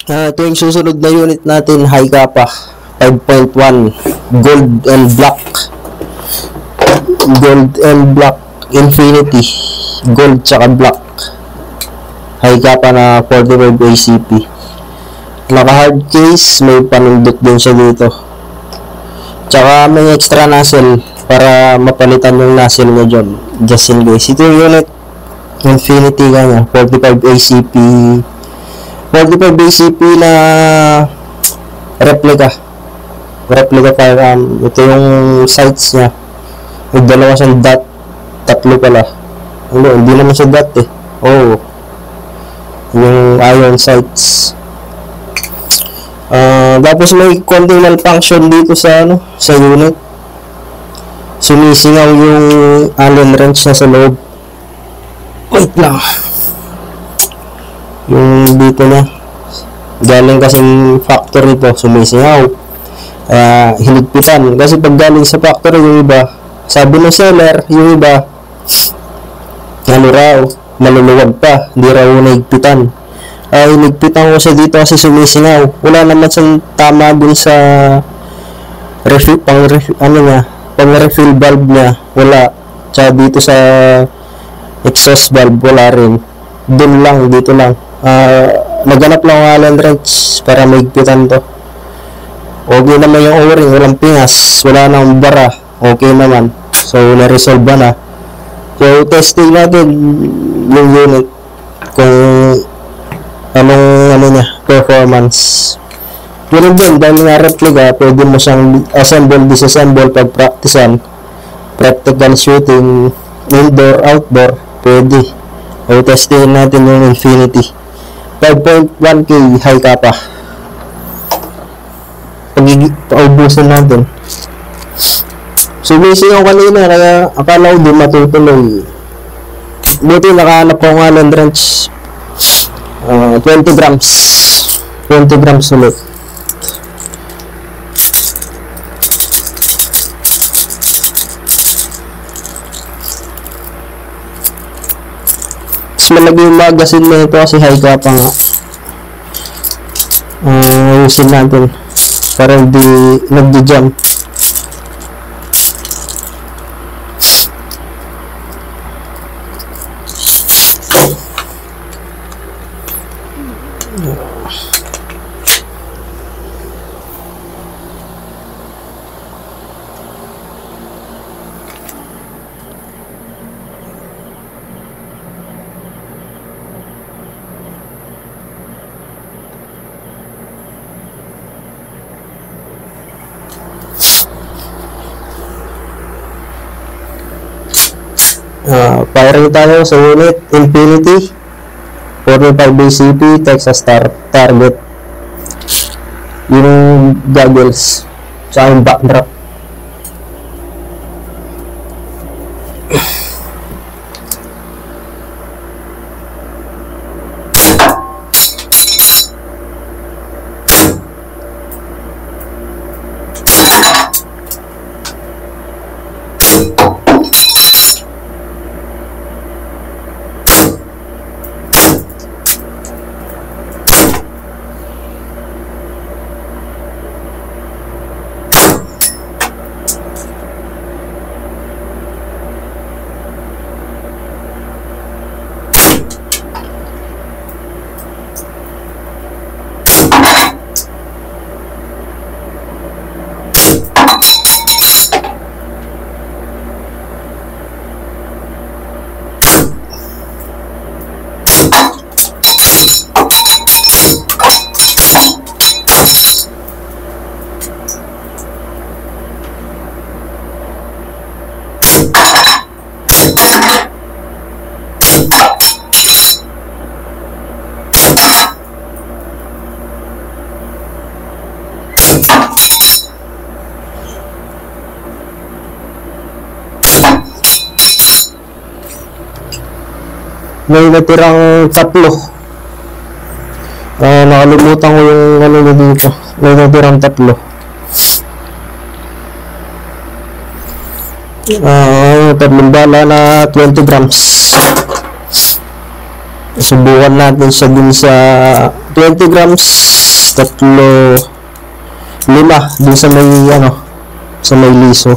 Ito yung susunod na unit natin, high kappa 5.1 gold and black infinity, gold tsaka black, high kappa na 45 ACP, naka hard case, may panundot din siya dito, tsaka may extra nozzle para mapalitan yung nozzle nya dyan, just in case. Ito yung unit infinity kanya, 45 ACP na replica firearm. Ito yung sights nya, may dalawa siyang dot, tatlo pala, hindi naman siya dot yung iron sights. Tapos may konting malfunction dito sa unit, sumisingaw yung Allen wrench na sa loob. Wait lang, yung dito na galing kasing factory to, sumisingaw, hinigpitan kasi pag galing sa factory, yung iba sabi ng seller, yung iba raw maluluwag pa, hindi raw nahigpitan. Hinigpitan ko siya dito kasi sumisingaw, wala naman siyang tama dun sa pang refill valve nya, wala, tsaka dito sa exhaust valve wala rin, dun lang, dito lang. Naganap lang ang Allen wrench para maigpitan to. Okay naman yung o-ring, walang pingas, wala nang bara, okay naman, so na-resolve na. So testing natin yung unit kung anong niya, performance. Ganun din, dahil nga replica, pwede mo siyang assemble, disassemble pag practicean, practical shooting, indoor, outdoor, pwede. So testing natin yung infinity 5.1K high kappa. Paubusan natin. Sumisigaw kanina, kaya akala ko di matutuloy. Buti nakahanap ko ng Allen wrench. 20 grams ulit. Mas malagi yung magazine na ito kasi high kappa nga. Ayusin natin para hindi nagdi-jump. Firing tayo sa unit infinity 45 ACP Texas target, yung goggles sa yung backdrop. May natirang tatlo. Nakalimutan ko yung ano na dito. May natirang tatlo. Tatlong bala na 20 grams. Subukan natin siya dun sa 20 grams, tatlo, 5 dun sa may sa may liso.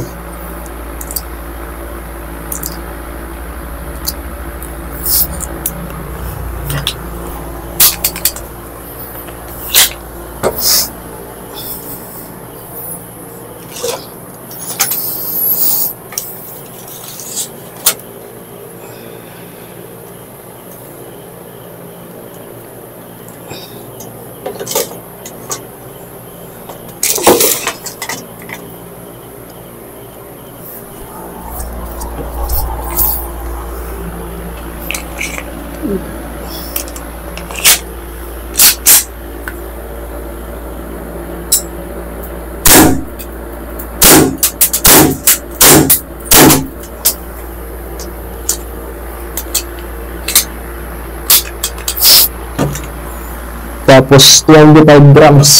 Tapos 25 grams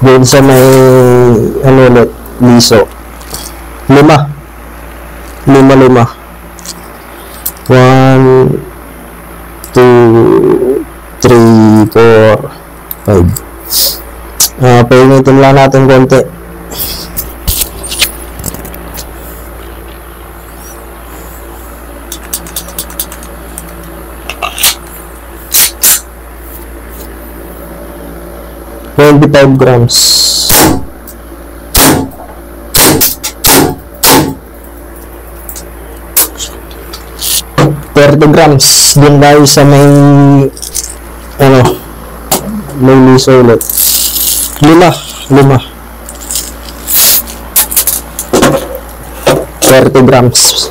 doon sa may ulit, liso. 5 1, 2, 3, 4, 5. Painitin lang natin konti. grams. 30 grams din tayo sa may may liso ulit. 5 30 grams.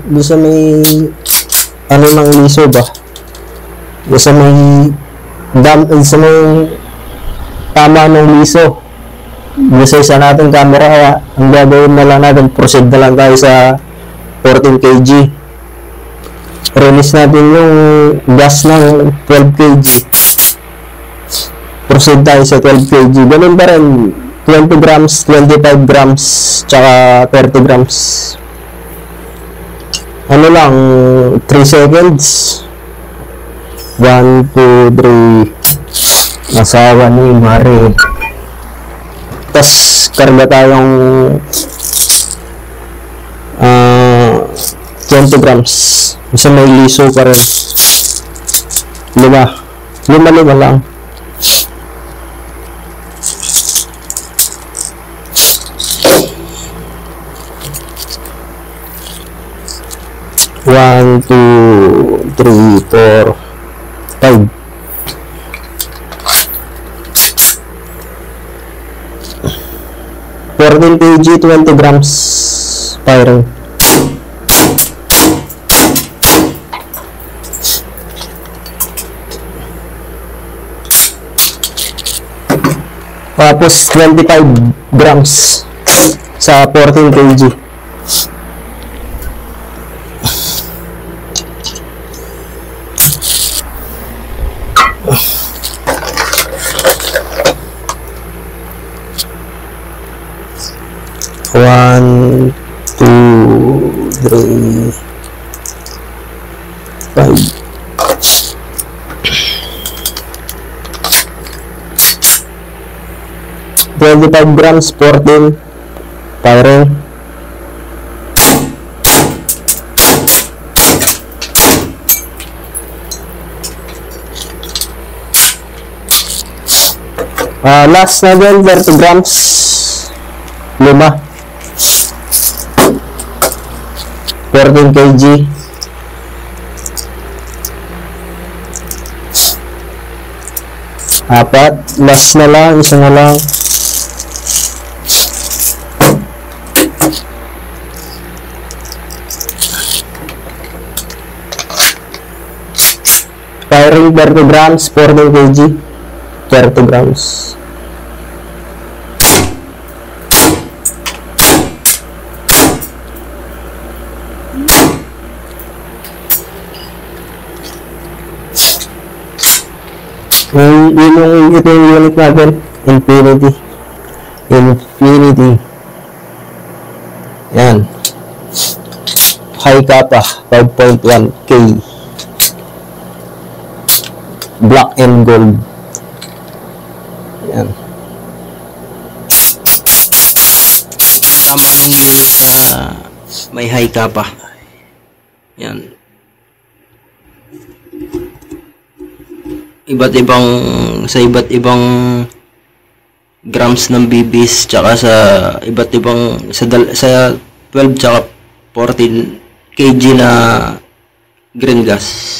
Doon sa may ng liso ba? Doon sa may sa may tama ng liso. Doon sa isa natin camera, kaya ang gagawin na lang natin, proceed na lang tayo sa 14 kg. Release natin yung gas ng 12 kg. Proceed tayo sa 12 kg. Ganun pa rin, 20 grams, 25 grams, tsaka 30 grams. Lang, 3 seconds. 1, 2, 3. Nasawa ni Mari. Tas karga tayong 20 grams. Isa may liso pa rin. 5 lang. One, 2, 3, 4, 5. kg, 20 grams firing. Tapos 25 grams sa 14 kg. One, two, three, 5. 25 grams, 14 firing. Last na din, 30 grams, 5. 14 kg. Apat, last na lang, isa na lang. Carrying 30 grams, 14 kg, 30 grams. Ito yung unit natin, Infinity. Yan. High kappa, 5.1K. Black and gold. Yan. Kasama ng unit na may high kappa. Yan. Iba't ibang grams ng BBs, tsaka sa iba't ibang sa 12 tsaka 14 kg na green gas.